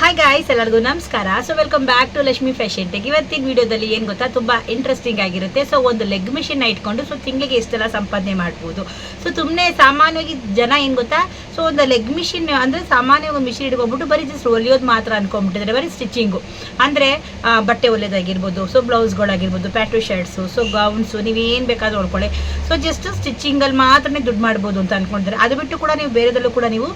Hi guys, ಎಲ್ಲರಿಗೂ ನಮಸ್ಕಾರ. So welcome back to Lakshmi fashion tech. ಇವತ್ತಿನ ವಿಡಿಯೋದಲ್ಲಿ ಏನು ಗೊತ್ತಾ, ತುಂಬ ಇಂಟ್ರೆಸ್ಟಿಂಗ್ ಆಗಿರುತ್ತೆ. ಸೊ ಒಂದು ಲೆಗ್ ಮಿಷಿನ್ ಇಟ್ಕೊಂಡು ಸೊ ತಿಂಗಳಿಗೆ ಎಷ್ಟೆಲ್ಲ ಸಂಪಾದನೆ ಮಾಡ್ಬೋದು. ಸೊ ಸುಮ್ಮನೆ ಸಾಮಾನ್ಯವಾಗಿ ಜನ ಏನು ಗೊತ್ತಾ, ಸೊ ಒಂದು ಲೆಗ್ ಮಿಷಿನ್ ಅಂದರೆ ಸಾಮಾನ್ಯವಾಗಿ ಒಂದು ಮಿಷಿನ್ ಇಟ್ಕೊಂಡ್ಬಿಟ್ಟು ಬರೀ ಜಸ್ಟ್ ಹೊಲಿಯೋದು ಮಾತ್ರ ಅನ್ಕೊಂಡ್ಬಿಟ್ಟಿದ್ದಾರೆ. ಬರೀ ಸ್ಟಿಚಿಂಗು ಅಂದರೆ ಬಟ್ಟೆ ಹೊಲಿಯೋದಾಗಿರ್ಬೋದು, ಸೊ ಬ್ಲೌಸ್ಗಳಾಗಿರ್ಬೋದು, ಪ್ಯಾಂಟು ಶರ್ಟ್ಸು, ಸೊ ಗೌನ್ಸು, ನೀವೇನು ಬೇಕಾದ್ರೂ ಹೊಡ್ಕೊಳ್ಳಿ. ಸೊ ಜಸ್ಟ್ ಸ್ಟಿಚಿಂಗಲ್ಲಿ ಮಾತ್ರನೇ ದುಡ್ಡು ಮಾಡ್ಬೋದು ಅಂತ ಅಂದ್ಕೊಂಡಿದ್ದಾರೆ. ಅದು ಬಿಟ್ಟು ಕೂಡ ನೀವು ಬೇರೆದಲ್ಲೂ ಕೂಡ ನೀವು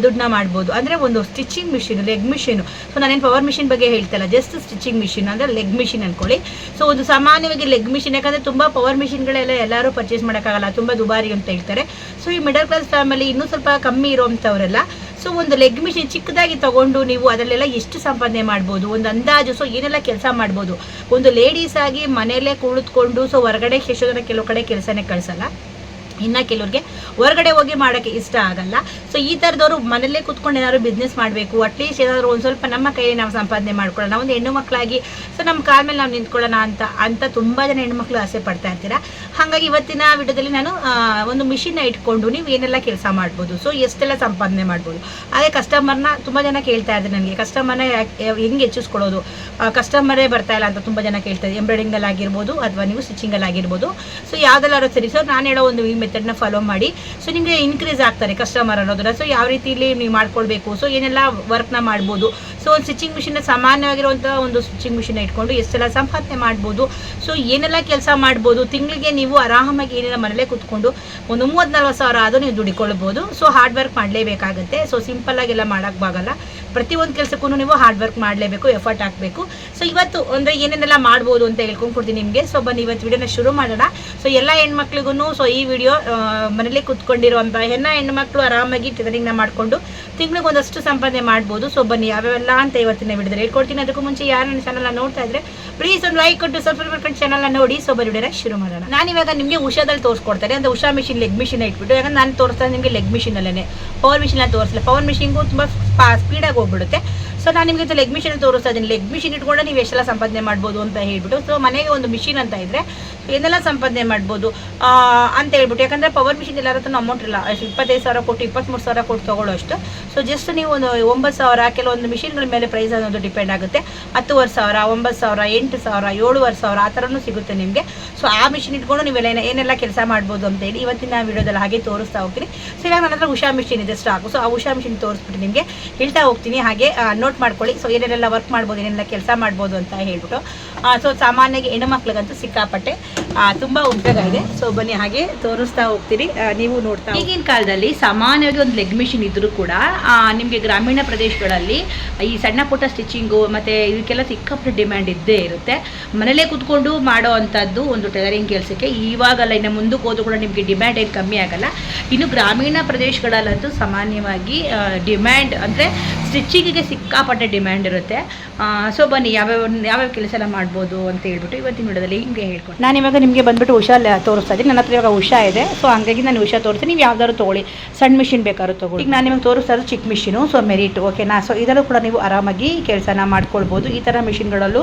ದುಡ್ಡನ್ನ ಮಾಡ್ಬೋದು. ಅಂದರೆ ಒಂದು stitching machine, leg machine. So ನಾನೇನು ಪವರ್ ಮಿಷಿನ್ ಬಗ್ಗೆ ಹೇಳ್ತಲ್ಲ, ಜಸ್ಟ್ ಸ್ಟಿಚಿಂಗ್ ಮಿಷಿನ್ ಅಂದರೆ ಲೆಗ್ ಮಿಷಿನ್ ಅಂದ್ಕೊಳ್ಳಿ. ಸೊ ಒಂದು ಸಾಮಾನ್ಯವಾಗಿ ಲೆಗ್ ಮಿಷಿನ್, ಯಾಕಂದರೆ ತುಂಬ ಪವರ್ ಮಿಷಿನ್ಗಳೆಲ್ಲ ಎಲ್ಲರೂ ಪರ್ಚೇಸ್ ಮಾಡೋಕ್ಕಾಗಲ್ಲ, ತುಂಬ ದುಬಾರಿ ಅಂತ ಹೇಳ್ತಾರೆ. ಸೊ ಈ ಮಿಡಲ್ ಕ್ಲಾಸ್ ಫ್ಯಾಮಿಲಿ ಇನ್ನೂ ಸ್ವಲ್ಪ ಕಮ್ಮಿ ಇರೋವಂಥವರೆಲ್ಲ ಸೊ ಒಂದು ಲೆಗ್ ಮಿಷಿನ್ ಚಿಕ್ಕದಾಗಿ ತೊಗೊಂಡು ನೀವು ಅದರಲ್ಲೆಲ್ಲ ಎಷ್ಟು ಸಂಪಾದನೆ ಮಾಡ್ಬೋದು, ಒಂದು ಅಂದಾಜು. ಸೊ ಏನೆಲ್ಲ ಕೆಲಸ ಮಾಡ್ಬೋದು. ಒಂದು ಲೇಡೀಸ್ ಆಗಿ ಮನೆಯಲ್ಲೇ ಕುಳಿತುಕೊಂಡು ಸೊ ಹೊರಗಡೆ ಎಷ್ಟೋ ಜನ ಕೆಲವು ಕಡೆ ಕೆಲಸನೇ ಕಳಿಸಲ್ಲ, ಇನ್ನು ಕೆಲವ್ರಿಗೆ ಹೊರಗಡೆ ಹೋಗಿ ಮಾಡೋಕ್ಕೆ ಇಷ್ಟ ಆಗಲ್ಲ. ಸೊ ಈ ಥರದವರು ಮನೆಯಲ್ಲೇ ಕೂತ್ಕೊಂಡು ಏನಾದ್ರು ಬಿಸ್ನೆಸ್ ಮಾಡಬೇಕು, ಅಟ್ಲೀಸ್ಟ್ ಏನಾದರೂ ಒಂದು ಸ್ವಲ್ಪ ನಮ್ಮ ಕೈಯಲ್ಲಿ ನಾವು ಸಂಪಾದನೆ ಮಾಡ್ಕೊಳ್ಳೋಣ, ನಾವು ಒಂದು ಹೆಣ್ಣು ಮಕ್ಕಳಾಗಿ ಸೊ ನಮ್ಮ ಕಾಲ ಮೇಲೆ ನಾವು ನಿಂತ್ಕೊಳ್ಳೋಣ ಅಂತ ತುಂಬ ಜನ ಹೆಣ್ಮಕ್ಳು ಆಸೆ ಪಡ್ತಾ ಇರ್ತೀರ. ಹಾಗಾಗಿ ಇವತ್ತಿನ ವಿಡಿಯೋದಲ್ಲಿ ನಾನು ಒಂದು ಮಿಷಿನ್ನ ಇಟ್ಕೊಂಡು ನೀವು ಏನೆಲ್ಲ ಕೆಲಸ ಮಾಡ್ಬೋದು, ಸೊ ಎಷ್ಟೆಲ್ಲ ಸಂಪಾದನೆ ಮಾಡ್ಬೋದು. ಹಾಗೆ ಕಸ್ಟಮರ್ನ ತುಂಬ ಜನ ಕೇಳ್ತಾ ಇದ್ದಾರೆ, ನನಗೆ ಕಸ್ಟಮರ್ನ ಹೆಂಗೆ ಹೆಚ್ಚಿಸ್ಕೊಳ್ಳೋದು, ಕಸ್ಟಮರೇ ಬರ್ತಾ ಇಲ್ಲ ಅಂತ ತುಂಬ ಜನ ಕೇಳ್ತಾರೆ. ಎಂಬ್ರಾಯ್ಡಿಂಗಲ್ಲಿ ಆಗಿರ್ಬೋದು ಅಥವಾ ನೀವು ಸ್ಟಿಚಿಂಗಲ್ಲಿ ಆಗಿರ್ಬೋದು. ಸೊ ಯಾವುದೆಲ್ಲಾರು ಸರಿ. ಸೊ ನಾನು ಹೇಳೋ ಒಂದು ಈ ಮೆಥಡ್ನ ಫಾಲೋ ಮಾಡಿ ಸೊ ನಿಮಗೆ ಇನ್ಕ್ರೀಸ್ ಆಗ್ತಾರೆ ಕಸ್ಟಮರ್ ಅನ್ನೋದನ್ನ. ಸೊ ಯಾವ ರೀತಿಯಲ್ಲಿ ನೀವು ಮಾಡ್ಕೊಳ್ಬೇಕು, ಸೊ ಏನೆಲ್ಲ ವರ್ಕ್ನ ಮಾಡ್ಬೋದು. ಸೊ ಒಂದು ಸ್ಟಿಚಿಂಗ್ ಮಿಷಿನ್ನ ಸಾಮಾನ್ಯವಾಗಿರುವಂಥ ಒಂದು ಸ್ಟಿಚಿಂಗ್ ಮಿಷಿನ್ನ ಇಟ್ಕೊಂಡು ಎಷ್ಟೆಲ್ಲ ಸಂಪಾದನೆ ಮಾಡ್ಬೋದು, ಸೊ ಏನೆಲ್ಲ ಕೆಲಸ ಮಾಡ್ಬೋದು. ತಿಂಗಳಿಗೆ ನೀವು ಆರಾಮಾಗಿ ಏನೆಲ್ಲ ಮನೇಲೇ ಕೂತ್ಕೊಂಡು ಒಂದು 30-40 ಸಾವಿರ ಆದರೂ ನೀವು ದುಡಿಕೊಳ್ಬೋದು. ಸೊ ಹಾರ್ಡ್ ವರ್ಕ್ ಮಾಡಲೇಬೇಕಾಗುತ್ತೆ. ಸೊ ಸಿಂಪಲ್ಲಾಗೆಲ್ಲ ಮಾಡೋಕ್ಕಾಗಲ್ಲ, ಪ್ರತಿಯೊಂದು ಕೆಲಸಕ್ಕೂ ನೀವು ಹಾರ್ಡ್ ವರ್ಕ್ ಮಾಡಲೇಬೇಕು, ಎಫರ್ಟ್ ಹಾಕಬೇಕು. ಸೊ ಇವತ್ತು ಅಂದರೆ ಏನೇನೆಲ್ಲ ಮಾಡ್ಬೋದು ಅಂತ ಹೇಳ್ಕೊಂಡು ಕೊಡ್ತೀನಿ ನಿಮಗೆ. ಸೊ ಬನ್ನಿ ಇವತ್ತು ವಿಡಿಯೋನ ಶುರು ಮಾಡೋಣ. ಸೊ ಎಲ್ಲ ಹೆಣ್ಮಕ್ಳಿಗೂ ಸೊ ಈ ವಿಡಿಯೋ ಮನೇಲಿ ಕೂತ್ಕೊಂಡಿರುವಂಥ ಹೆಣ್ಮಕ್ಳು ಆರಾಮಾಗಿ ಟೈಲರಿಂಗ್ನ ಮಾಡಿಕೊಂಡು ತಿಂಗಳಿಗೆ ಒಂದಷ್ಟು ಸಂಪಾದನೆ ಮಾಡ್ಬೋದು. ಸೊ ಬನ್ನಿ ಯಾವ್ಯಾವೆಲ್ಲ ಅಂತ ಇವತ್ತಿನ ವಿಡಿಯೋದಲ್ಲಿ ಹೇಳ್ಕೊಡ್ತೀನಿ. ಅದಕ್ಕೂ ಮುಂಚೆ ಯಾರು ನನ್ನ ಚಾನಲ್ನ ನೋಡ್ತಾ ಇದ್ರೆ ಪ್ಲೀಸ್ ಒಂದು ಲೈಕ್ ಕೊಟ್ಟು ಸಬ್ಸ್ಕ್ರೈಬ್ ಮಾಡ್ಕೊಂಡು ಚಾನಲ್ನ ನೋಡಿ. ಸೊ ಬನ್ನಿ ವಿಡಿಯೋನ ಶುರು ಮಾಡೋಣ. ನಾನಿವಾಗ ನಿಮಗೆ ಉಷಾದಲ್ಲಿ ತೋರಿಸ್ಕೊಡ್ತಾರೆ, ಅಂದರೆ ಉಷಾ ಮಿಷಿನ್ ಲೆಗ್ ಮಿಷಿನ್ ಇಟ್ಬಿಟ್ಟು. ಯಾಕಂದ್ರೆ ನಾನು ತೋರಿಸ್ತಾ ನಿಮಗೆ ಲೆಗ್ ಮಿಷಿನಲ್ಲೇ, ಪವರ್ ಮಿಷಿನ್ ತೋರಿಸಲ್ಲ. ಪವರ್ ಮಿಷಿನ್ಗೂ ತುಂಬ ಸ್ಪೀಡಾಗಿ ಹೋಗ್ಬಿಡುತ್ತೆ. ಸೊ ನಾನು ನಿಮಗೆ ಲೆಗ್ ಮಿಷಿನ್ ತೋರಿಸ್ತಾ ಇದ್ದೀನಿ. ಲೆಗ್ ಮಿಷಿನ್ ಇಟ್ಕೊಂಡು ನೀವು ಎಷ್ಟೆಲ್ಲ ಸಂಪಾದನೆ ಮಾಡ್ಬೋದು ಅಂತ ಹೇಳ್ಬಿಟ್ಟು. ಸೊ ಮನೆಗೆ ಒಂದು ಮಿಷಿನ್ ಅಂತ ಇದ್ದರೆ ಏನೆಲ್ಲ ಸಂಪಾದನೆ ಮಾಡ್ಬೋದು ಅಂತ ಹೇಳ್ಬಿಟ್ಟು. ಯಾಕಂದರೆ ಪವರ್ ಮಿಷಿನ್ ಎಲ್ಲರ ಹತ್ರ ಅಮೌಂಟ್ ಇಲ್ಲ, 25 ಸಾವಿರ ಕೊಟ್ಟು 23 ಸಾವಿರ ಕೊಟ್ಟು ತೊಗೊಳ್ಳೋ ಅಷ್ಟು. ಸೊ ಜಸ್ಟ್ ನೀವು ಒಂದು 9 ಸಾವಿರ, ಕೆಲವೊಂದು ಮಿಷಿನ್ಗಳ ಮೇಲೆ ಪ್ರೈಸ್ ಅನ್ನೋದು ಡಿಪೆಂಡ್ ಆಗುತ್ತೆ. 10,000, 9,000, 8,000, 7,500 ಆ ಥರನೂ ಸಿಗುತ್ತೆ ನಿಮಗೆ. ಸೊ ಆ ಮಿಷಿನ್ ಇಟ್ಕೊಂಡು ನೀವೆಲ್ಲ ಏನೆಲ್ಲ ಕೆಲಸ ಮಾಡ್ಬೋದು ಅಂತ ಹೇಳಿ ಇವತ್ತಿನ ವಿಡಿಯೋದಲ್ಲಿ ಹಾಗೆ ತೋರಿಸ್ತಾ ಹೋಗ್ತೀನಿ. ಸೊ ಇವಾಗ ನನ್ನ ಹತ್ರ ಉಷಾ ಮಿಷಿನ್ ಇದೆ ಸ್ಟಾಕು. ಸೊ ಆ ಉಷಾ ಮಿಷಿನ್ ತೋರಿಸ್ಬಿಟ್ಟು ನಿಮಗೆ ಹೇಳ್ತಾ ಹೋಗ್ತೀನಿ. ಹಾಗೆ ನೋಟ್ ಮಾಡ್ಕೊಳ್ಳಿ. ಸೊ ಏನೆಲ್ಲ ವರ್ಕ್ ಮಾಡ್ಬೋದು, ಏನೆಲ್ಲ ಕೆಲಸ ಮಾಡ್ಬೋದು ಅಂತ ಹೇಳ್ಬಿಟ್ಟು. ಸೊ ಸಾಮಾನ್ಯವಾಗಿ ಹೆಣ್ಣುಮಕ್ಳಿಗಂತೂ ಸಿಕ್ಕಾಪಟ್ಟೆ ತುಂಬ ಉಪಯೋಗ ಇದೆ. ಸೊ ಬನ್ನಿ ಹಾಗೆ ತೋರಿಸ್ತಾ ಹೋಗ್ತೀನಿ, ನೀವು ನೋಡ್ತಾ. ಈಗಿನ ಕಾಲದಲ್ಲಿ ಸಾಮಾನ್ಯವಾಗಿ ಒಂದು ಲೆಗ್ ಮಿಷಿನ್ ಇದ್ದರೂ ಕೂಡ ನಿಮಗೆ ಗ್ರಾಮೀಣ ಪ್ರದೇಶಗಳಲ್ಲಿ ಈ ಸಣ್ಣ ಪುಟ್ಟ ಸ್ಟಿಚಿಂಗು ಮತ್ತು ಇದಕ್ಕೆಲ್ಲ ಸಿಕ್ಕಾಪಟ್ಟೆ ಡಿಮ್ಯಾಂಡ್ ಇದ್ದೇ ಇರುತ್ತೆ. ಮನೇಲೇ ಕೂತ್ಕೊಂಡು ಮಾಡೋ ಅಂಥದ್ದು ಒಂದು ಟೈಲರಿಂಗ್ ಕೆಲಸಕ್ಕೆ ಇವಾಗಲ್ಲ, ಇನ್ನು ಮುಂದಕ್ಕೆ ಹೋದರೂ ಕೂಡ ನಿಮಗೆ ಡಿಮ್ಯಾಂಡ್ ಏನು ಕಮ್ಮಿ ಆಗಲ್ಲ. ಇನ್ನು ಗ್ರಾಮೀಣ ಪ್ರದೇಶಗಳಲ್ಲಂತೂ ಸಾಮಾನ್ಯವಾಗಿ ಡಿಮ್ಯಾಂಡ್ ಅಂದರೆ ಸ್ಟಿಚಿಂಗಿಗೆ ಸಿಕ್ಕಾಪಟ್ಟೆ ಡಿಮ್ಯಾಂಡ್ ಇರುತ್ತೆ. ಸೊ ಬನ್ನಿ ಯಾವ್ಯಾವ ಕೆಲಸ ಎಲ್ಲ ಮಾಡ್ಬೋದು ಅಂತ ಹೇಳ್ಬಿಟ್ಟು ಇವತ್ತಿನ ವಿಡಿಯೋದಲ್ಲಿ ಹಿಂಗೆ ಹೇಳ್ಕೊಂಡು ನಾನು ಇವಾಗ ನಿಮಗೆ ಬಂದುಬಿಟ್ಟು ಉಷಾ ತೋರಿಸ್ತಾ ಇದ್ದೀನಿ. ನನ್ನ ಹತ್ರ ಇವಾಗ ಉಷಾ ಇದೆ. ಸೊ ಹಂಗಾಗಿ ನಾನು ಉಷಾ ತೋರಿಸ್ತೀನಿ. ನೀವು ಯಾವ್ದಾದ್ರು ತೊಗೊಳ್ಳಿ, ಸಣ್ಣ ಮಿಷಿನ್ ಬೇಕಾದ್ರೂ ತೊಗೊಳ್ಳಿ. ಈಗ ನಾನು ನಿಮಗೆ ತೋರಿಸ್ತಾ ಇರೋದು ಚಿಕ್ಕ ಮಿಷಿನು. ಸೊ ಮೆರಿಟ್, ಓಕೆನಾ. ಸೊ ಇದರಲ್ಲೂ ಕೂಡ ನೀವು ಆರಾಮಾಗಿ ಕೆಲಸನ ಮಾಡ್ಕೊಳ್ಬೋದು. ಈ ಥರ ಮಿಷಿನ್ಗಳಲ್ಲೂ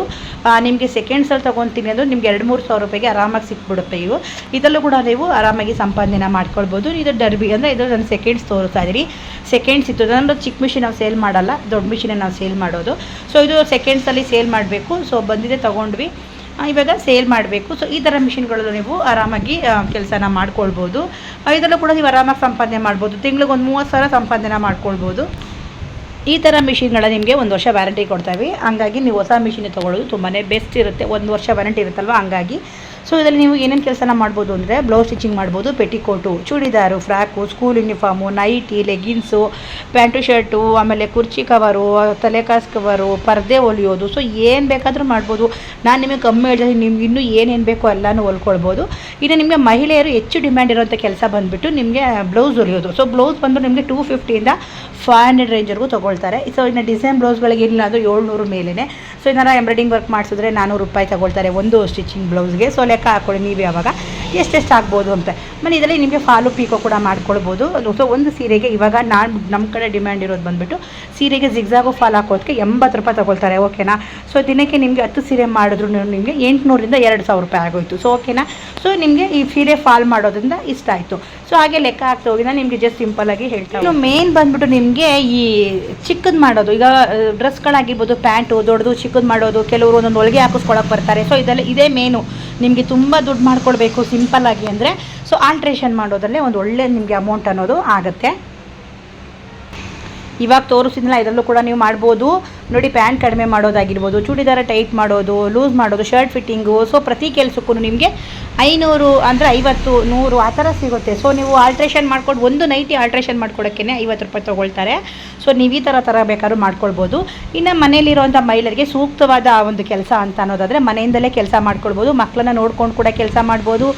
ನಿಮಗೆ ಸೆಕೆಂಡ್ಸಲ್ಲಿ ತೊಗೊತೀನಿ ಅಂದರೆ ನಿಮಗೆ 2-3 ಸಾವಿರ ರೂಪಾಯಿಗೆ ಆರಾಮಾಗಿ ಸಿಕ್ಬಿಡುತ್ತೆ ಇವು. ಇದರಲ್ಲೂ ಕೂಡ ನೀವು ಆರಾಮಾಗಿ ಸಂಪಾದನೆ ಮಾಡ್ಕೊಳ್ಬೋದು. ಇದು ಡರ್ಬಿ ಅಂದರೆ ಇದು ನಾನು ಸೆಕೆಂಡ್ಸ್ ತೋರಿಸ್ತಾ ಇದ್ದೀನಿ. ಸೆಕೆಂಡ್ಸ್ ಇತ್ತು ಅಂದರೆ ಚಿಕ್ಕ ಮಿಷಿನ್ ನಾವು ಸೇಲ್ ಮಾಡಲ್ಲ, ದೊಡ್ಡ ಮಿಷಿನೇ ನಾವು ಸೇಲ್ ಮಾಡೋದು. ಸೊ ಇದು ಸೆಕೆಂಡ್ಸಲ್ಲಿ ಸೇಲ್ ಮಾಡಬೇಕು. ಸೊ ಬಂದಿದೆ ತೊಗೊಂಡ್ವಿ, ಇವಾಗ ಸೇಲ್ ಮಾಡಬೇಕು. ಸೊ ಈ ಥರ ಮಿಷಿನ್ಗಳಲ್ಲೂ ನೀವು ಆರಾಮಾಗಿ ಕೆಲಸನ ಮಾಡ್ಕೊಳ್ಬೋದು. ಇದರಲ್ಲೂ ಕೂಡ ನೀವು ಆರಾಮಾಗಿ ಸಂಪಾದನೆ ಮಾಡ್ಬೋದು. ತಿಂಗ್ಳಿಗೆ ಒಂದು 30 ಸಾವಿರ ಸಂಪಾದನೆ ಮಾಡ್ಕೊಳ್ಬೋದು. ಈ ಥರ ಮಿಷಿನ್ಗಳ ನಿಮಗೆ 1 ವರ್ಷ ವ್ಯಾರಂಟಿ ಕೊಡ್ತೀವಿ. ಹಂಗಾಗಿ ನೀವು ಹೊಸ ಮಿಷಿನ್ ತೊಗೊಳ್ಳೋದು ತುಂಬಾ ಬೆಸ್ಟ್ ಇರುತ್ತೆ. 1 ವರ್ಷ ವ್ಯಾರಂಟಿ ಇರುತ್ತಲ್ವ, ಹಂಗಾಗಿ. ಸೊ ಇದರಲ್ಲಿ ನೀವು ಏನೇನು ಕೆಲಸನ ಮಾಡ್ಬೋದು ಅಂದರೆ ಬ್ಲೌಸ್ ಸ್ಟಿಚಿಂಗ್ ಮಾಡ್ಬೋದು, petticoat, churidar, frock, school uniform, nighty, leggings, pant shirt, ಆಮೇಲೆ ಕುರ್ಚಿ ಕವರು, ತಲೆಕಾಸ್ ಕವರು, ಪರ್ದೆ ಹೊಲಿಯೋದು. ಸೊ ಏನು ಬೇಕಾದರೂ ಮಾಡ್ಬೋದು. ನಾನು ನಿಮಗೆ ಕಮ್ಮಿ ಹೇಳ್ತೀನಿ, ನಿಮ್ಗೆ ಇನ್ನೂ ಏನೇನು ಬೇಕೋ ಎಲ್ಲನೂ ಹೊಲ್ಕೊಳ್ಬೋದು. ಇನ್ನು ನಿಮಗೆ ಮಹಿಳೆಯರು ಹೆಚ್ಚು ಡಿಮ್ಯಾಂಡ್ ಇರೋಂಥ ಕೆಲಸ ಬಂದುಬಿಟ್ಟು ನಿಮಗೆ ಬ್ಲೌಸ್ ಹೊಲಿಯೋದು. ಸೊ ಬ್ಲೌಸ್ ಬಂದು ನಿಮಗೆ 250ಇಂದ 500 ರೇಂಜ್ವರೆಗೂ ತೊಗೊಳ್ತಾರೆ. ಸೊ ಇನ್ನು ಡಿಸೈನ್ ಬ್ಲೌಸ್ಗಳಿಗೆ ಏನಿಲ್ಲ ಅದು 700 ಮೇಲೇ. ಸೊ ಏನಾರ ಎಂಬ್ರಾಯ್ಡಿಂಗ್ ವರ್ಕ್ ಮಾಡಿಸಿದ್ರೆ 400 ರೂಪಾಯಿ ತೊಗೊಳ್ತಾರೆ ಒಂದು ಸ್ಟಿಚಿಂಗ್ ಬ್ಲೌಸ್ಗೆ. ಸೊ ಲೆಕ್ಕ ಹಾಕ್ಕೊಳ್ಳಿ ನೀವು ಯಾವಾಗ. ಎಷ್ಟೆಷ್ಟು ಆಗ್ಬೋದು ಅಂತ. ಆಮೇಲೆ ಇದರಲ್ಲಿ ನಿಮಗೆ ಫಾಲು ಪೀಕೋ ಕೂಡ ಮಾಡ್ಕೊಳ್ಬೋದು. ಸೊ ಒಂದು ಸೀರೆಗೆ ಇವಾಗ ನಮ್ಮ ಕಡೆ ಡಿಮ್ಯಾಂಡ್ ಇರೋದು ಬಂದುಬಿಟ್ಟು ಸೀರೆಗೆ ಜಿಗ್ಜಾಗು ಫಾಲ್ ಹಾಕೋದಕ್ಕೆ 80 ರೂಪಾಯಿ ತೊಗೊಳ್ತಾರೆ, ಓಕೆನಾ. ಸೊ ದಿನಕ್ಕೆ ನಿಮಗೆ 10 ಸೀರೆ ಮಾಡಿದ್ರು ನಿಮಗೆ 800ರಿಂದ 2000 ರೂಪಾಯಿ ಆಗೋಯ್ತು. ಸೊ ಓಕೆನಾ. ಸೊ ನಿಮಗೆ ಈ ಸೀರೆ ಫಾಲ್ ಮಾಡೋದ್ರಿಂದ ಇಷ್ಟ ಆಯಿತು. ಸೊ ಹಾಗೆ ಲೆಕ್ಕ ಆಗ್ತಾ ಹೋಗಿನ ನಿಮಗೆ ಜಸ್ಟ್ ಸಿಂಪಲ್ಲಾಗಿ ಹೇಳ್ತಾ ಇನ್ನು ಮೇನ್ ಬಂದುಬಿಟ್ಟು ನಿಮಗೆ ಈ ಚಿಕ್ಕದು ಮಾಡೋದು. ಈಗ ಡ್ರೆಸ್ಗಳಾಗಿರ್ಬೋದು, ಪ್ಯಾಂಟು ದೊಡ್ಡದು ಚಿಕ್ಕದು ಮಾಡೋದು, ಕೆಲವರು ಒಂದೊಂದು ಹೊಲಿಗೆ ಹಾಕಿಸ್ಕೊಳಕ್ಕೆ ಬರ್ತಾರೆ. ಸೊ ಇದೇ ಮೇನು. ನಿಮಗೆ ತುಂಬ ದುಡ್ಡು ಮಾಡ್ಕೊಳ್ಬೇಕು ಸಿಂಪಲ್ಲಾಗಿ ಅಂದರೆ ಸೊ ಆಲ್ಟ್ರೇಷನ್ ಮಾಡೋದ್ರಲ್ಲೇ ಒಂದು ಒಳ್ಳೆ ನಿಮಗೆ ಅಮೌಂಟ್ ಅನ್ನೋದು ಆಗುತ್ತೆ. ಇವಾಗ ತೋರಿಸಿದ್ನಲ್ಲ ಇದರಲ್ಲೂ ಕೂಡ ನೀವು ಮಾಡ್ಬೋದು ನೋಡಿ. ಪ್ಯಾಂಟ್ ಕಡಿಮೆ ಮಾಡೋದಾಗಿರ್ಬೋದು, ಚೂಡಿದಾರ ಟೈಟ್ ಮಾಡೋದು, ಲೂಸ್ ಮಾಡೋದು, ಶರ್ಟ್ ಫಿಟ್ಟಿಂಗು. ಸೊ ಪ್ರತಿ ಕೆಲಸಕ್ಕೂ ನಿಮಗೆ 500 ಅಂದರೆ 50, 100 ಆ ಥರ ಸಿಗುತ್ತೆ. ಸೊ ನೀವು ಆಲ್ಟ್ರೇಷನ್ ಮಾಡ್ಕೊಂಡು ಒಂದು ನೈಟಿ ಆಲ್ಟ್ರೇಷನ್ ಮಾಡ್ಕೊಡೋಕ್ಕೇ 50 ರೂಪಾಯಿ ತೊಗೊಳ್ತಾರೆ. ಸೊ ನೀವು ಈ ಥರ ಬೇಕಾದ್ರೂ ಮಾಡ್ಕೊಳ್ಬೋದು. ಇನ್ನು ಮನೇಲಿರುವಂಥ ಮಹಿಳೆಯರಿಗೆ ಸೂಕ್ತವಾದ ಒಂದು ಕೆಲಸ ಅಂತ ಅನ್ನೋದಾದರೆ ಮನೆಯಿಂದಲೇ ಕೆಲಸ ಮಾಡ್ಕೊಳ್ಬೋದು. ಮಕ್ಕಳನ್ನ ನೋಡ್ಕೊಂಡು ಕೂಡ ಕೆಲಸ ಮಾಡ್ಬೋದು.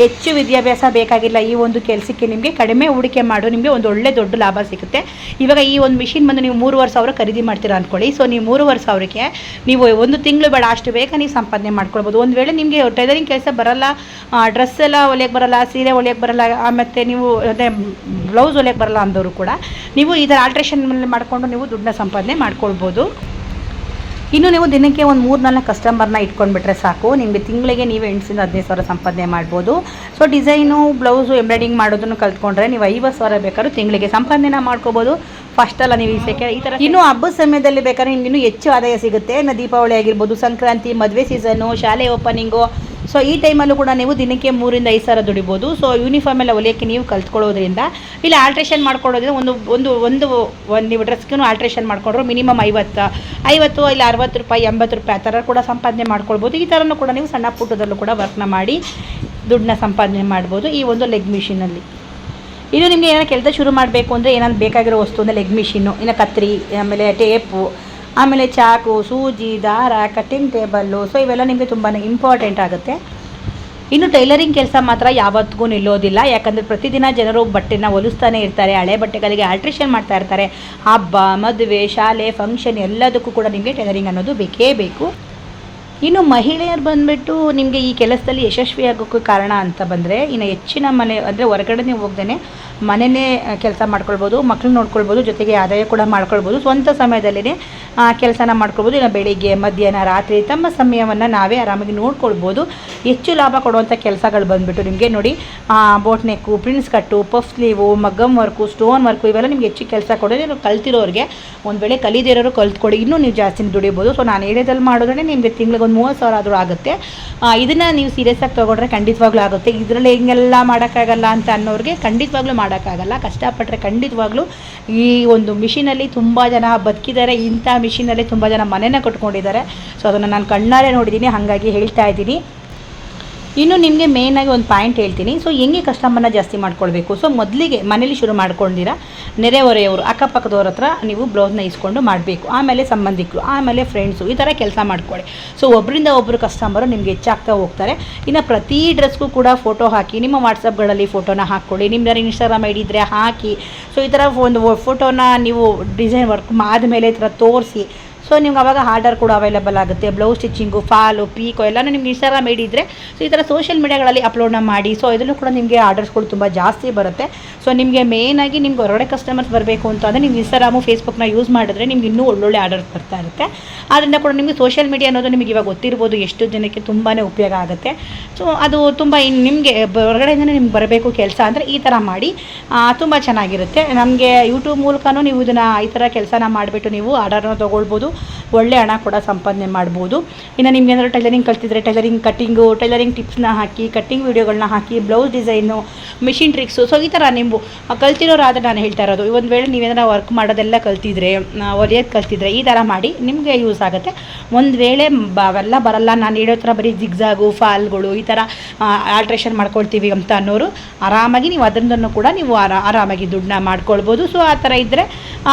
ಹೆಚ್ಚು ವಿದ್ಯಾಭ್ಯಾಸ ಬೇಕಾಗಿಲ್ಲ ಈ ಒಂದು ಕೆಲಸಕ್ಕೆ. ನಿಮಗೆ ಕಡಿಮೆ ಹೂಡಿಕೆ ಮಾಡು ನಿಮಗೆ ಒಂದು ಒಳ್ಳೆ ದೊಡ್ಡ ಲಾಭ ಸಿಗುತ್ತೆ. ಇವಾಗ ಈ ಒಂದು ಮಿಷಿನ್ ಬಂದು ನೀವು 3,500 ಖರೀದಿ ಮಾಡ್ತೀರಾ ಅಂದ್ಕೊಳ್ಳಿ. ಸೊ ನೀವು 3,500ಕ್ಕೆ ನೀವು ಒಂದು ತಿಂಗಳು ಬೇಡ ಅಷ್ಟು ಬೇಗ ನೀವು ಸಂಪಾದನೆ ಮಾಡ್ಕೊಳ್ಬೋದು. ಒಂದು ವೇಳೆ ನಿಮಗೆ ಟೈಲರಿಂಗ್ ಕೆಲಸ ಬರಲ್ಲ, ಡ್ರೆಸ್ ಎಲ್ಲ ಹೊಲಿಯೋಕ್ಕೆ ಬರಲ್ಲ, ಸೀರೆ ಹೊಲಿಯೋಕ್ಕೆ ಬರಲ್ಲ, ಮತ್ತು ನೀವು ಅದೇ ಬ್ಲೌಸ್ ಹೊಲಿಯೋಕ್ಕೆ ಬರಲ್ಲ ಅಂದವರು ಕೂಡ ನೀವು ಈ ಥರ ಆಲ್ಟ್ರೇಷನ್ ಮಾಡಿಕೊಂಡು ನೀವು ದುಡ್ಡನ್ನ ಸಂಪಾದನೆ ಮಾಡ್ಕೊಳ್ಬೋದು. ಇನ್ನು ನೀವು ದಿನಕ್ಕೆ ಒಂದು 3-4 ಕಸ್ಟಮರ್ನ ಇಟ್ಕೊಂಡ್ಬಿಟ್ರೆ ಸಾಕು. ನಿಮಗೆ ತಿಂಗಳಿಗೆ ನೀವು 8,000 15,000 ಸಂಪಾದನೆ ಮಾಡ್ಬೋದು. ಸೊ ಡಿಸೈನು, ಬ್ಲೌಸು, ಎಂಬ್ರಾಯ್ಡಿಂಗ್ ಮಾಡೋದನ್ನು ಕಲ್ತ್ಕೊಂಡ್ರೆ ನೀವು 50,000 ಬೇಕಾದ್ರೂ ತಿಂಗಳಿಗೆ ಸಂಪಾದನೆ ಮಾಡ್ಕೋಬೋದು. ಫಸ್ಟಲ್ಲ ನೀವು ಈ ಥರ. ಇನ್ನು ಹಬ್ಬದ ಸಮಯದಲ್ಲಿ ಬೇಕಾದ್ರೆ ನಿಮ್ಗೆ ಇನ್ನೂ ಹೆಚ್ಚು ಆದಾಯ ಸಿಗುತ್ತೆ. ಇನ್ನು ದೀಪಾವಳಿ ಆಗಿರ್ಬೋದು, ಸಂಕ್ರಾಂತಿ, ಮದುವೆ ಸೀಸನ್ನು, ಶಾಲೆ ಓಪನಿಂಗು. ಸೊ ಈ ಟೈಮಲ್ಲೂ ಕೂಡ ನೀವು ದಿನಕ್ಕೆ 3,000 ರಿಂದ 5,000 ದುಡಿಬೋದು. ಸೊ ಯೂನಿಫಾರ್ಮ್ ಎಲ್ಲ ಹೊಲಿಯೋಕ್ಕೆ ನೀವು ಕಲ್ತ್ಕೊಳ್ಳೋದ್ರಿಂದ ಇಲ್ಲ ಆಲ್ಟ್ರೇಷನ್ ಮಾಡ್ಕೊಳ್ಳೋದ್ರಿಂದ ಒಂದು ನೀವು ಡ್ರೆಸ್ಗೂ ಆಲ್ಟ್ರೇಷನ್ ಮಾಡ್ಕೊಂಡ್ರು ಮಿನಿಮಮ್ 50 ಇಲ್ಲ 60 ರೂಪಾಯಿ 80 ರೂಪಾಯಿ ಆ ಥರ ಕೂಡ ಸಂಪಾದನೆ ಮಾಡ್ಕೊಳ್ಬೋದು. ಈ ಥರನೂ ಕೂಡ ನೀವು ಸಣ್ಣ ಪುಟ್ಟದಲ್ಲೂ ಕೂಡ ವರ್ಕ್ನ ಮಾಡಿ ದುಡ್ಡನ್ನ ಸಂಪಾದನೆ ಮಾಡ್ಬೋದು ಈ ಒಂದು ಲೆಗ್ ಮಿಷಿನಲ್ಲಿ. ಇನ್ನು ನಿಮಗೆ ಏನಾರು ಕೆಲಸ ಶುರು ಮಾಡಬೇಕು ಅಂದರೆ ಏನಾದ್ರು ಬೇಕಾಗಿರೋ ವಸ್ತು ಅಂದರೆ ಲೆಗ್ ಮಿಷಿನ್ನು, ಇನ್ನು ಕತ್ರಿ, ಆಮೇಲೆ ಟೇಪು, ಆಮೇಲೆ ಚಾಕು, ಸೂಜಿ, ದಾರ, ಕಟ್ಟಿಂಗ್ ಟೇಬಲ್ಲು. ಸೊ ಇವೆಲ್ಲ ನಿಮಗೆ ತುಂಬಾ ಇಂಪಾರ್ಟೆಂಟ್ ಆಗುತ್ತೆ. ಇನ್ನು ಟೈಲರಿಂಗ್ ಕೆಲಸ ಮಾತ್ರ ಯಾವತ್ತಿಗೂ ನಿಲ್ಲೋದಿಲ್ಲ. ಯಾಕಂದರೆ ಪ್ರತಿದಿನ ಜನರು ಬಟ್ಟೆನ ಹೊಲಿಸ್ತಾನೆ ಇರ್ತಾರೆ. ಹಳೆ ಬಟ್ಟೆಗಳಿಗೆ ಆಲ್ಟ್ರೇಷನ್ ಮಾಡ್ತಾ ಇರ್ತಾರೆ. ಹಬ್ಬ, ಮದುವೆ, ಶಾಲೆ, ಫಂಕ್ಷನ್ ಎಲ್ಲದಕ್ಕೂ ಕೂಡ ನಿಮಗೆ ಟೈಲರಿಂಗ್ ಅನ್ನೋದು ಬೇಕೇ ಬೇಕು. ಇನ್ನು ಮಹಿಳೆಯರು ಬಂದುಬಿಟ್ಟು ನಿಮಗೆ ಈ ಕೆಲಸದಲ್ಲಿ ಯಶಸ್ವಿಯಾಗೋಕ್ಕೆ ಕಾರಣ ಅಂತ ಬಂದರೆ ಇನ್ನು ಹೆಚ್ಚಿನ ಮನೆ ಅಂದರೆ ಹೊರಗಡೆ ಹೋಗ್ದೇ ಮನೆಯೇ ಕೆಲಸ ಮಾಡ್ಕೊಳ್ಬೋದು, ಮಕ್ಕಳು ನೋಡ್ಕೊಳ್ಬೋದು, ಜೊತೆಗೆ ಆದಾಯ ಕೂಡ ಮಾಡ್ಕೊಳ್ಬೋದು. ಸ್ವಂತ ಸಮಯದಲ್ಲೇ ಕೆಲಸನ ಮಾಡ್ಕೊಳ್ಬೋದು. ಇನ್ನು ಬೆಳಿಗ್ಗೆ, ಮಧ್ಯಾಹ್ನ, ರಾತ್ರಿ ತಮ್ಮ ಸಮಯವನ್ನು ನಾವೇ ಆರಾಮಾಗಿ ನೋಡ್ಕೊಳ್ಬೋದು. ಹೆಚ್ಚು ಲಾಭ ಕೊಡುವಂಥ ಕೆಲಸಗಳು ಬಂದುಬಿಟ್ಟು ನಿಮಗೆ ನೋಡಿ ಬೋಟ್ ನೆಕ್ಕು, ಪ್ರಿನ್ಸ್ ಕಟ್ಟು, puff sleeve, ಮಗ್ಗಮ್ work, stone work ಇವೆಲ್ಲ ನಿಮ್ಗೆ ಹೆಚ್ಚು ಕೆಲಸ ಕೊಡೋದು. ನೀವು ಕಲ್ತಿರೋರಿಗೆ ಒಂದು ವೇಳೆ ಕಲಿದಿರೋರು ಕಲ್ತ್ಕೊಡಿ, ಇನ್ನೂ ನೀವು ಜಾಸ್ತಿ ದುಡಿಬೋದು. ಸೊ ನಾನು ಹೇಳಿದಲ್ಲಿ ಮಾಡಿದ್ರೆ ನಿಮಗೆ ತಿಂಗಳಿಗೆ ಒಂದು 30,000 ಆದರೂ ಆಗುತ್ತೆ. ಇದನ್ನು ನೀವು ಸೀರಿಯಸ್ಸಾಗಿ ತೊಗೊಂಡ್ರೆ ಖಂಡಿತವಾಗ್ಲೂ ಆಗುತ್ತೆ. ಇದರಲ್ಲಿ ಹಿಂಗೆಲ್ಲ ಮಾಡೋಕ್ಕಾಗಲ್ಲ ಅಂತ ಅನ್ನೋರಿಗೆ ಖಂಡಿತವಾಗ್ಲೂ ಮಾಡೋಕ್ಕಾಗಲ್ಲ. ಕಷ್ಟಪಟ್ಟರೆ ಖಂಡಿತವಾಗ್ಲೂ ಈ ಒಂದು ಮಿಷಿನಲ್ಲಿ ತುಂಬ ಜನ ಬದುಕಿದ್ದಾರೆ. ಇಂಥ ಮಿಷಿನಲ್ಲಿ ತುಂಬ ಜನ ಮನೆನ ಕಟ್ಕೊಂಡಿದ್ದಾರೆ. ಸೊ ಅದನ್ನು ನಾನು ಕಣ್ಣಾರೆ ನೋಡಿದ್ದೀನಿ, ಹಾಗಾಗಿ ಹೇಳ್ತಾ ಇದ್ದೀನಿ. ಇನ್ನು ನಿಮಗೆ ಮೇಯ್ನಾಗಿ ಒಂದು ಪಾಯಿಂಟ್ ಹೇಳ್ತೀನಿ. ಸೊ ಹೆಂಗೆ ಕಸ್ಟಮರ್ನ ಜಾಸ್ತಿ ಮಾಡ್ಕೊಳ್ಬೇಕು. ಸೊ ಮೊದಲಿಗೆ ಮನೇಲಿ ಶುರು ಮಾಡ್ಕೊಂಡಿರ ನೆರೆಹೊರೆಯವರು, ಅಕ್ಕಪಕ್ಕದವ್ರ ಹತ್ರ ನೀವು ಬ್ಲೌಸ್ನ ಇಸ್ಕೊಂಡು ಮಾಡಬೇಕು. ಆಮೇಲೆ ಸಂಬಂಧಿಕರು, ಆಮೇಲೆ ಫ್ರೆಂಡ್ಸು, ಈ ಥರ ಕೆಲಸ ಮಾಡ್ಕೊಳ್ಳಿ. ಸೊ ಒಬ್ಬರಿಂದ ಒಬ್ಬರು ಕಸ್ಟಮರು ನಿಮಗೆ ಹೆಚ್ಚಾಗ್ತಾ ಹೋಗ್ತಾರೆ. ಇನ್ನು ಪ್ರತಿ ಡ್ರೆಸ್ಗೂ ಕೂಡ ಫೋಟೋ ಹಾಕಿ ನಿಮ್ಮ ವಾಟ್ಸಪ್ಗಳಲ್ಲಿ ಫೋಟೋನ ಹಾಕ್ಕೊಳ್ಳಿ. ನಿಮ್ಮದಾರ ಇನ್ಸ್ಟಾಗ್ರಾಮ್ ಐಡಿ ಇದ್ದರೆ ಹಾಕಿ. ಸೊ ಈ ಥರ ಒಂದು ಫೋಟೋನ ನೀವು ಡಿಸೈನ್ ವರ್ಕ್ ಆದಮೇಲೆ ಈ ಥರ ತೋರಿಸಿ. ಸೊ ನಿಮ್ಗೆ ಆವಾಗ ಆರ್ಡರ್ ಕೂಡ ಅವೈಲೇಬಲ್ ಆಗುತ್ತೆ. ಬ್ಲೌಸ್ ಸ್ಟಿಚಿಂಗು, ಫಾಲು, ಪೀಕೋ ಎಲ್ಲನೂ ನಿಮ್ಗೆ ಇನ್ಸ್ಟಾಗ್ರಾಮ್ ಐಡಿ ಇದ್ದರೆ ಸೊ ಈ ಥರ ಸೋಷಿಯಲ್ ಮೀಡಿಯಾಗಳಲ್ಲಿ ಅಪ್ಲೋಡ್ನ ಮಾಡಿ. ಸೊ ಇದರಲ್ಲೂ ಕೂಡ ನಿಮಗೆ ಆರ್ಡರ್ಸ್ಗಳು ತುಂಬ ಜಾಸ್ತಿ ಬರುತ್ತೆ. ಸೊ ನಿಮಗೆ ಮೇಯ್ನಾಗಿ ನಿಮ್ಗೆ ಹೊರಗಡೆ ಕಸ್ಟಮರ್ಸ್ ಬರಬೇಕು ಅಂತ ಅಂದರೆ ನೀವು ಇನ್ಸ್ಟಾಗ್ರಾಮು, ಫೇಸ್ಬುಕ್ನ ಯೂಸ್ ಮಾಡಿದ್ರೆ ನಿಮ್ಗೆ ಇನ್ನೂ ಒಳ್ಳೊಳ್ಳೆ ಆರ್ಡರ್ಸ್ ಬರ್ತಾ ಇರುತ್ತೆ. ಆದ್ದರಿಂದ ಕೂಡ ನಿಮಗೆ ಸೋಷಿಯಲ್ ಮೀಡಿಯಾ ಅನ್ನೋದು ನಿಮಗೆ ಇವಾಗ ಗೊತ್ತಿರ್ಬೋದು ಎಷ್ಟು ಜನಕ್ಕೆ ತುಂಬಾ ಉಪಯೋಗ ಆಗುತ್ತೆ. ಸೊ ಅದು ತುಂಬ ನಿಮಗೆ ಹೊರಗಡೆಯಿಂದಲೇ ನಿಮ್ಗೆ ಬರಬೇಕು ಕೆಲಸ ಅಂದರೆ ಈ ಥರ ಮಾಡಿ ತುಂಬ ಚೆನ್ನಾಗಿರುತ್ತೆ. ನಮಗೆ ಯೂಟ್ಯೂಬ್ ಮೂಲಕನೂ ನೀವು ಇದನ್ನು ಈ ಥರ ಕೆಲಸನ ಮಾಡಿಬಿಟ್ಟು ನೀವು ಆರ್ಡರ್ನ ತೊಗೊಳ್ಬೋದು. ಒಳ್ಳೆ ಹಣ ಕೂಡ ಸಂಪಾದನೆ ಮಾಡ್ಬೋದು. ಇನ್ನು ನಿಮ್ಗೆ ಏನಾದರೂ ಟೈಲರಿಂಗ್ ಕಲ್ತಿದ್ರೆ ಟೈಲರಿಂಗ್ ಕಟ್ಟಿಂಗು, ಟೈಲರಿಂಗ್ ಟಿಪ್ಸ್ನ ಹಾಕಿ, ಕಟ್ಟಿಂಗ್ ವೀಡಿಯೋಗಳನ್ನ ಹಾಕಿ, blouse design, machine tricks. So ಈ ಥರ ನೀವು ಕಲ್ತಿರೋರಾದರೆ ನಾನು ಹೇಳ್ತಾ ಇರೋದು, ಒಂದು ವೇಳೆ ನೀವೇನಾರ ವರ್ಕ್ ಮಾಡೋದೆಲ್ಲ ಕಲ್ತಿದ್ರೆ, ಹೊಲಿಯೋದು ಕಲ್ತಿದ್ರೆ ಈ ಥರ ಮಾಡಿ ನಿಮಗೆ ಯೂಸ್ ಆಗುತ್ತೆ. ಒಂದು ವೇಳೆ ಅವೆಲ್ಲ ಬರಲ್ಲ, ನಾನು ಹೇಳೋ ಥರ ಬರೀ ಜಿಗ್ಜಾಗು, ಫಾಲ್ಗಳು ಈ ಥರ ಆಲ್ಟ್ರೇಷನ್ ಮಾಡ್ಕೊಳ್ತೀವಿ ಅಂತ ಅನ್ನೋರು ಆರಾಮಾಗಿ ನೀವು ಅದರಿಂದನೂ ಕೂಡ ನೀವು ಆರಾಮಾಗಿ ದುಡ್ಡನ್ನ ಮಾಡ್ಕೊಳ್ಬೋದು. ಸೊ ಆ ಥರ ಇದ್ದರೆ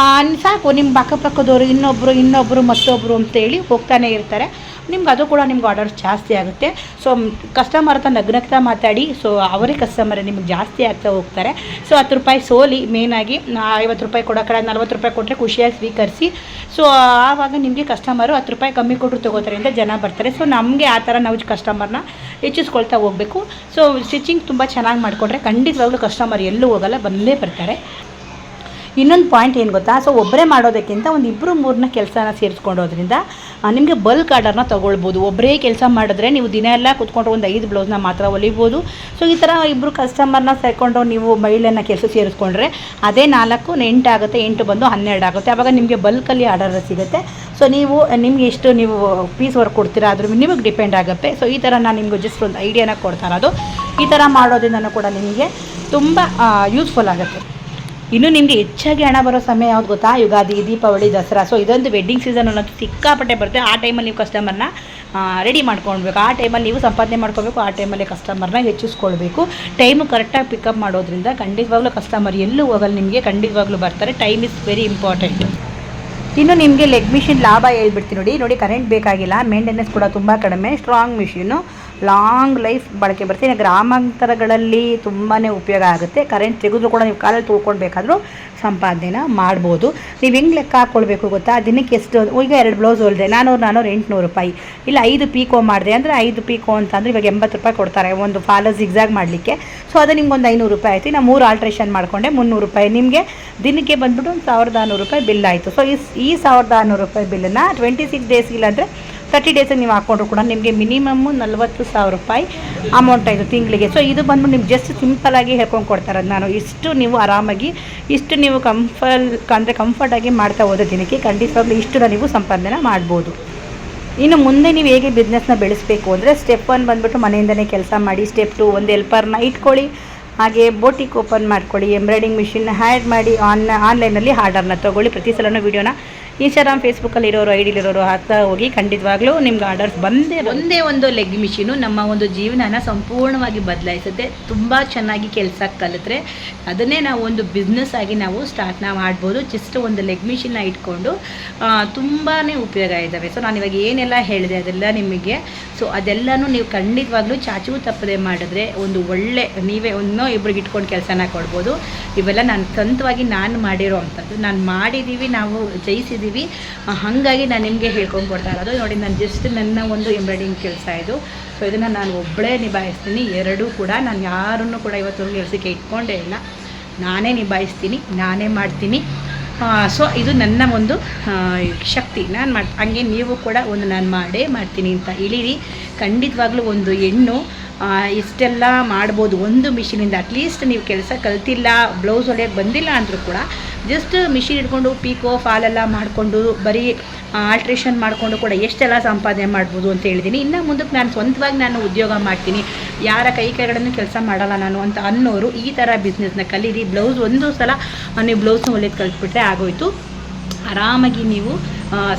ಸಾಕು. ನಿಮ್ಮ ಅಕ್ಕಪಕ್ಕದವರು ಇನ್ನೊಬ್ಬರು ಮತ್ತೊಬ್ಬರು ಅಂತೇಳಿ ಹೋಗ್ತಾನೆ ಇರ್ತಾರೆ. ನಿಮ್ಗೆ ಅದು ಕೂಡ ನಿಮ್ಗೆ ಆರ್ಡರ್ಸ್ ಜಾಸ್ತಿ ಆಗುತ್ತೆ. ಸೊ ಕಸ್ಟಮರ್ ಹತ್ರ ನಗ್ನಗ್ತಾ ಮಾತಾಡಿ, ಸೊ ಅವರೇ ಕಸ್ಟಮರೇ ನಿಮ್ಗೆ ಜಾಸ್ತಿ ಆಗ್ತಾ ಹೋಗ್ತಾರೆ. ಸೊ 10 ರೂಪಾಯಿ ಸೋಲಿ ಮೇನಾಗಿ 50 ರೂಪಾಯಿ ಕೊಡೋ ಕಡೆ 40 ರೂಪಾಯಿ ಕೊಟ್ಟರೆ ಖುಷಿಯಾಗಿ ಸ್ವೀಕರಿಸಿ. ಸೊ ಆವಾಗ ನಿಮಗೆ ಕಸ್ಟಮರು 10 ರೂಪಾಯಿ ಕಮ್ಮಿ ಕೊಟ್ಟರು ತೊಗೋತಾರೆ ಅಂತ ಜನ ಬರ್ತಾರೆ. ಸೊ ನಮಗೆ ಆ ಥರ ನಾವು ಕಸ್ಟಮರ್ನ ಹೆಚ್ಚಿಸ್ಕೊಳ್ತಾ ಹೋಗಬೇಕು. ಸೊ ಸ್ಟಿಚಿಂಗ್ ತುಂಬ ಚೆನ್ನಾಗಿ ಮಾಡಿಕೊಂಡ್ರೆ ಖಂಡಿತವಾಗ್ಲೂ ಕಸ್ಟಮರ್ ಎಲ್ಲೂ ಹೋಗಲ್ಲ, ಬಂದೇ ಬರ್ತಾರೆ. ಇನ್ನೊಂದು ಪಾಯಿಂಟ್ ಏನು ಗೊತ್ತಾ, ಸೊ ಒಬ್ಬರೇ ಮಾಡೋದಕ್ಕಿಂತ ಒಂದು 2-3 ಕೆಲಸನ ಸೇರಿಸ್ಕೊಂಡೋದ್ರಿಂದ ನಿಮಗೆ ಬಲ್ಕ್ ಆರ್ಡರ್ನ ತೊಗೊಳ್ಬೋದು. ಒಬ್ಬರೇ ಕೆಲಸ ಮಾಡಿದ್ರೆ ನೀವು ದಿನ ಎಲ್ಲ ಕೂತ್ಕೊಂಡು ಒಂದು 5 ಬ್ಲೌಸ್ನ ಮಾತ್ರ ಹೊಲಿಬೋದು. ಸೊ ಈ ಥರ 2 ಕಸ್ಟಮರ್ನ ಸೇರಿಕೊಂಡು ನೀವು ಮಹಿಳೆನ ಕೆಲಸ ಸೇರಿಸ್ಕೊಂಡ್ರೆ ಅದೇ 4 8 ಆಗುತ್ತೆ, 8 ಬಂದು 12 ಆಗುತ್ತೆ. ಆವಾಗ ನಿಮಗೆ ಬಲ್ಕಲ್ಲಿ ಆರ್ಡರ್ ಸಿಗುತ್ತೆ. ಸೊ ನೀವು ನಿಮ್ಗೆ ಎಷ್ಟು ನೀವು ಪೀಸ್ ವರ್ಕ್ ಕೊಡ್ತೀರಾ ಅದ್ರ ನಿಮಗೆ ಡಿಪೆಂಡ್ ಆಗುತ್ತೆ. ಸೊ ಈ ಥರ ನಾನು ನಿಮಗೆ ಜಸ್ಟ್ ಒಂದು ಐಡಿಯಾನ ಕೊಡ್ತಾ ಇರೋದು. ಈ ಥರ ಮಾಡೋದ್ರಿಂದ ಕೂಡ ನಿಮಗೆ ತುಂಬ ಯೂಸ್ಫುಲ್ ಆಗುತ್ತೆ. ಇನ್ನು ನಿಮಗೆ ಹೆಚ್ಚಾಗಿ ಹಣ ಬರೋ ಸಮಯ ಯಾವ್ದು ಗೊತ್ತಾ, ಯುಗಾದಿ, ದೀಪಾವಳಿ, ದಸರಾ. ಸೊ ಇದೊಂದು ವೆಡ್ಡಿಂಗ್ ಸೀಸನ್ ಅನ್ನೋದು ಸಿಕ್ಕಾಪಟ್ಟೆ ಬರುತ್ತೆ. ಆ ಟೈಮಲ್ಲಿ ನೀವು ಕಸ್ಟಮರ್ನ ರೆಡಿ ಮಾಡ್ಕೊಳ್ಬೇಕು. ಆ ಟೈಮಲ್ಲಿ ನೀವು ಸಂಪಾದನೆ ಮಾಡ್ಕೋಬೇಕು. ಆ ಟೈಮಲ್ಲಿ ಕಸ್ಟಮರ್ನ ಹೆಚ್ಚಿಸ್ಕೊಳ್ಬೇಕು. ಟೈಮು ಕರೆಕ್ಟಾಗಿ ಪಿಕಪ್ ಮಾಡೋದ್ರಿಂದ ಖಂಡಿತವಾಗ್ಲೂ ಕಸ್ಟಮರ್ ಎಲ್ಲೂ ಹೋಗಲ್ಲ, ನಿಮಗೆ ಖಂಡಿತವಾಗ್ಲೂ ಬರ್ತಾರೆ. Time is very important. ಇನ್ನು ನಿಮಗೆ ಲೆಗ್ ಮಿಷಿನ್ ಲಾಭ ಹೇಳ್ಬಿಡ್ತೀನಿ ನೋಡಿ. ಕರೆಂಟ್ ಬೇಕಾಗಿಲ್ಲ, ಮೇಂಟೆನೆನ್ಸ್ ಕೂಡ ತುಂಬ ಕಡಿಮೆ, ಸ್ಟ್ರಾಂಗ್ ಮಿಷಿನು, ಲಾಂಗ್ ಲೈಫ್ ಬಳಕೆ ಬರ್ತೀನಿ. ಗ್ರಾಮಾಂತರಗಳಲ್ಲಿ ತುಂಬಾ ಉಪಯೋಗ ಆಗುತ್ತೆ. ಕರೆಂಟ್ ತೆಗೆದ್ರು ಕೂಡ ನೀವು ಕಾಲಲ್ಲಿ ತೊಳ್ಕೊಳ್ಬೇಕಾದ್ರೂ ಸಂಪಾದನೆನ ಮಾಡ್ಬೋದು. ನೀವು ಹೆಂಗೆ ಲೆಕ್ಕ ಹಾಕ್ಕೊಳ್ಬೇಕು ಗೊತ್ತಾ, ದಿನಕ್ಕೆ ಎಷ್ಟು, ಈಗ 2 ಬ್ಲೌಸ್ ಹೊಲಿದೆ 400 800 ರೂಪಾಯಿ, ಇಲ್ಲ 5 ಪೀಕೋ ಮಾಡಿದೆ ಅಂದರೆ 5 ಪೀಕೋ ಅಂತಂದರೆ ಇವಾಗ 80 ರೂಪಾಯಿ ಕೊಡ್ತಾರೆ ಒಂದು ಫಾಲೋ ಜಿಗ್ಜಾಗ್ ಮಾಡಲಿಕ್ಕೆ. ಸೊ ಅದು ನಿಮ್ಗೆ ಒಂದು 500 ರೂಪಾಯಿ ಆಯಿತು. ನಾನು 3 ಆಲ್ಟ್ರೇಷನ್ ಮಾಡಿಕೊಂಡೆ 300 ರೂಪಾಯಿ. ನಿಮಗೆ ದಿನಕ್ಕೆ ಬಂದುಬಿಟ್ಟು ಒಂದು 1400 ರೂಪಾಯಿ ಬಿಲ್ ಆಯಿತು. ಸೊ ಈ 1400 ರೂಪಾಯಿ ಬಿಲ್ಲನ್ನು 26 ಡೇಸ್ ಇಲ್ಲಾಂದರೆ 30 ಡೇಸಿಗೆ ನೀವು ಹಾಕ್ಕೊಂಡ್ರು ಕೂಡ ನಿಮಗೆ ಮಿನಿಮಮ್ಮು 40,000 ರೂಪಾಯಿ ಅಮೌಂಟ್ ಆಯಿತು ತಿಂಗಳಿಗೆ. ಸೊ ಇದು ಬಂದ್ಬಿಟ್ಟು ನಿಮ್ಗೆ ಜಸ್ಟ್ ಸಿಂಪಲಾಗಿ ಹೇಳ್ಕೊಂಡು ಕೊಡ್ತಾರೆ. ನಾನು ಇಷ್ಟು ನೀವು ಆರಾಮಾಗಿ ಇಷ್ಟು ನೀವು ಕಂಫರ್ಟಾಗಿ ಮಾಡ್ತಾ ಹೋದ ದಿನಕ್ಕೆ ಖಂಡಿತವಾಗ್ಲೂ ಇಷ್ಟು ನೀವು ಸಂಪಾದನೆ ಮಾಡ್ಬೋದು. ಇನ್ನು ಮುಂದೆ ನೀವು ಹೇಗೆ ಬಿಸ್ನೆಸ್ನ ಬೆಳೆಸಬೇಕು ಅಂದರೆ ಸ್ಟೆಪ್ 1 ಬಂದುಬಿಟ್ಟು ಮನೆಯಿಂದನೇ ಕೆಲಸ ಮಾಡಿ. ಸ್ಟೆಪ್ 2 ಒಂದು ಹೆಲ್ಪರ್ನ ಇಟ್ಕೊಳ್ಳಿ, ಹಾಗೆ ಬೋಟಿಕ್ ಓಪನ್ ಮಾಡ್ಕೊಳ್ಳಿ, ಎಂಬ್ರಾಯ್ಡಿಂಗ್ ಮಿಷಿನ್ ಹ್ಯಾಡ್ ಮಾಡಿ, ಆನ್ಲೈನಲ್ಲಿ ಆರ್ಡರ್ನ ತೊಗೊಳ್ಳಿ. ಪ್ರತಿ ಸಲನೂ ವೀಡಿಯೋನ ಇನ್ಸ್ಟಾಗ್ರಾಮ್ ಫೇಸ್ಬುಕ್ಕಲ್ಲಿ ಇರೋರು ಐಡಿಲಿರೋರು ಹಾಕ್ತಾ ಹೋಗಿ. ಖಂಡಿತವಾಗ್ಲೂ ನಿಮ್ಗೆ ಆರ್ಡರ್ಸ್ ಒಂದೇ ಒಂದು ಲೆಗ್ ಮಿಷಿನು ನಮ್ಮ ಒಂದು ಜೀವನನ ಸಂಪೂರ್ಣವಾಗಿ ಬದಲಾಯಿಸುತ್ತೆ. ತುಂಬ ಚೆನ್ನಾಗಿ ಕೆಲಸ ಕಲಿತ್ರೆ ಅದನ್ನೇ ನಾವು ಒಂದು ಬಿಸ್ನೆಸ್ ಆಗಿ ನಾವು ಸ್ಟಾರ್ಟ್ನ ಮಾಡ್ಬೋದು. ಜಸ್ಟ್ ಒಂದು ಲೆಗ್ ಮಿಷಿನ್ನ ಇಟ್ಕೊಂಡು ತುಂಬಾ ಉಪಯೋಗ ಇದ್ದಾವೆ. ಸೊ ನಾನು ಇವಾಗ ಏನೆಲ್ಲ ಹೇಳಿದೆ ಅದೆಲ್ಲ ನಿಮಗೆ, ಸೊ ಅದೆಲ್ಲನೂ ನೀವು ಖಂಡಿತವಾಗ್ಲೂ ಚಾಚು ತಪ್ಪದೆ ಮಾಡಿದ್ರೆ ಒಂದು ಒಳ್ಳೆ ನೀವೇ ಇಬ್ಬರಿಗೆ ಇಟ್ಕೊಂಡು ಕೆಲಸನ ಕೊಡ್ಬೋದು. ಇವೆಲ್ಲ ನಾನು ಸ್ವಂತವಾಗಿ ನಾನು ಮಾಡಿರೋ ಅಂಥದ್ದು, ನಾನು ಮಾಡಿದ್ದೀವಿ, ನಾವು ಜಯಿಸಿದ್ದೀವಿ. ಹಾಗಾಗಿ ನಾನು ನಿಮಗೆ ಹೇಳ್ಕೊಂಡು ಕೊಡ್ತಾ ಇರೋದು ನೋಡಿ. ನಾನು ಜಸ್ಟ್ ನನ್ನ ಒಂದು ಎಂಬ್ರಾಯ್ಡಿಂಗ್ ಕೆಲಸ ಇದು. ಸೊ ಇದನ್ನು ನಾನು ಒಬ್ಬಳೇ ನಿಭಾಯಿಸ್ತೀನಿ. 2 ಕೂಡ ನಾನು ಯಾರನ್ನು ಕೂಡ ಇವತ್ತು ಕೆಲಸಕ್ಕೆ ಇಟ್ಕೊಂಡೇ ಇಲ್ಲ, ನಾನೇ ನಿಭಾಯಿಸ್ತೀನಿ, ನಾನೇ ಮಾಡ್ತೀನಿ. ಸೊ ಇದು ನನ್ನ ಒಂದು ಶಕ್ತಿ. ನಾನು ಹಂಗೆ ನೀವು ಕೂಡ ಒಂದು ನಾನು ಮಾಡ್ತೀನಿ ಅಂತ ಇಳೀರಿ. ಖಂಡಿತವಾಗ್ಲೂ ಒಂದು ಹೆಣ್ಣು ಇಷ್ಟೆಲ್ಲ ಮಾಡ್ಬೋದು ಒಂದು ಮಿಷಿನಿಂದ. ಅಟ್ಲೀಸ್ಟ್ ನೀವು ಕೆಲಸ ಕಲ್ತಿಲ್ಲ, ಬ್ಲೌಸ್ ಹೊಲಿಯೋಕ್ಕೆ ಬಂದಿಲ್ಲ ಅಂದರೂ ಕೂಡ ಜಸ್ಟ್ ಮಿಷಿನ್ ಇಟ್ಕೊಂಡು ಪೀಕೋ ಫಾಲೆಲ್ಲ ಮಾಡಿಕೊಂಡು ಬರೀ ಆಲ್ಟ್ರೇಷನ್ ಮಾಡಿಕೊಂಡು ಕೂಡ ಎಷ್ಟೆಲ್ಲ ಸಂಪಾದನೆ ಮಾಡ್ಬೋದು ಅಂತ ಹೇಳಿದ್ದೀನಿ. ಇನ್ನು ಮುಂದಕ್ಕೆ ನಾನು ಸ್ವಂತವಾಗಿ ನಾನು ಉದ್ಯೋಗ ಮಾಡ್ತೀನಿ, ಯಾರ ಕೈ ಕೆಳಗಡೆ ಕೆಲಸ ಮಾಡಲ್ಲ ನಾನು ಅಂತ ಅನ್ನೋರು ಈ ಥರ ಬಿಸ್ನೆಸ್ನ ಕಲೀರಿ. ಬ್ಲೌಸ್ ಒಂದು ಸಲ ನೀವು ಬ್ಲೌಸ್ನ ಹೊಲಿಯೋದು ಕಲ್ತ್ಬಿಟ್ರೆ ಆಗೋಯ್ತು. ಆರಾಮಾಗಿ ನೀವು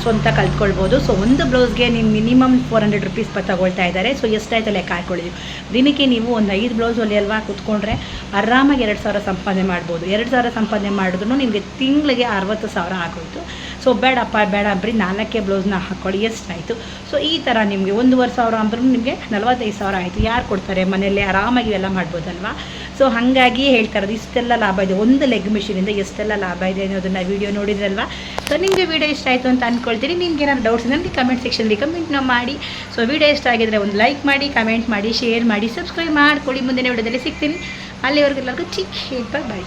ಸ್ವಂತ ಕಲ್ತ್ಕೊಳ್ಬೋದು. ಸೊ ಒಂದು ಬ್ಲೌಸ್ಗೆ ನೀವು ಮಿನಿಮಮ್ 400 ರೂಪೀಸ್ ತಗೊಳ್ತಾ ಇದ್ದಾರೆ. ಸೊ ಎಷ್ಟಾಯ್ತು ಲೆಕ್ಕ ಹಾಕ್ಕೊಳ್ಳಿ. ದಿನಕ್ಕೆ ನೀವು ಒಂದು 5 ಬ್ಲೌಸ್ ಹೊಲಿಯಲ್ವಾ ಕೂತ್ಕೊಂಡ್ರೆ ಆರಾಮಾಗಿ 2,000 ಸಂಪಾದನೆ ಮಾಡ್ಬೋದು. 2,000 ಸಂಪಾದನೆ ಮಾಡಿದ್ರು ನಿಮಗೆ ತಿಂಗಳಿಗೆ 60,000 ಆಗೋಯ್ತು. ಸೊ ಬೇಡಪ್ಪ ಬೇಡ ಬರೀ 4 ಬ್ಲೌಸ್ನ ಹಾಕ್ಕೊಳ್ಳಿ, ಎಷ್ಟಾಯಿತು. ಸೊ ಈ ಥರ ನಿಮಗೆ 1,500 ಅಂದ್ರೂ ನಿಮಗೆ 45,000 ಆಯಿತು. ಯಾರು ಕೊಡ್ತಾರೆ ಮನೆಯಲ್ಲೇ ಆರಾಮಾಗಿ ಎಲ್ಲ ಮಾಡ್ಬೋದಲ್ವಾ. ಸೊ ಹಾಗಾಗಿ ಹೇಳ್ತಾ ಇರೋದು ಇಷ್ಟೆಲ್ಲ ಲಾಭ ಇದೆ. ಒಂದು ಲೆಗ್ ಮಿಷಿನಿಂದ ಎಷ್ಟೆಲ್ಲ ಲಾಭ ಇದೆ ಅನ್ನೋದನ್ನು ವೀಡಿಯೋ ನೋಡಿದ್ರಲ್ವಾ. ಸೊ ನಿಮಗೆ ವೀಡಿಯೋ ಇಷ್ಟ ಆಯಿತು ಅಂತ ಅಂದ್ಕೊಳ್ತೀನಿ. ನಿಮ್ಗೆ ಏನಾದ್ರು ಡೌಟ್ಸ್ ಇದೆ ನನಗೆ ಕಮೆಂಟ್ ಸೆಕ್ಷನ್ಲಿ ಕಮೆಂಟ್ನ ಮಾಡಿ. ಸೊ ವೀಡಿಯೋ ಇಷ್ಟ ಆಗಿದ್ರೆ ಒಂದು ಲೈಕ್ ಮಾಡಿ, ಕಮೆಂಟ್ ಮಾಡಿ, ಶೇರ್ ಮಾಡಿ, ಸಬ್ಸ್ಕ್ರೈಬ್ ಮಾಡ್ಕೊಳ್ಳಿ. ಮುಂದಿನ ವೀಡಿಯೋದಲ್ಲಿ ಸಿಗ್ತೀನಿ. ಅಲ್ಲಿವರೆಗೆಲ್ಲರಿಗೂ ಚಿಕ್ಕ ಬಾಯ್.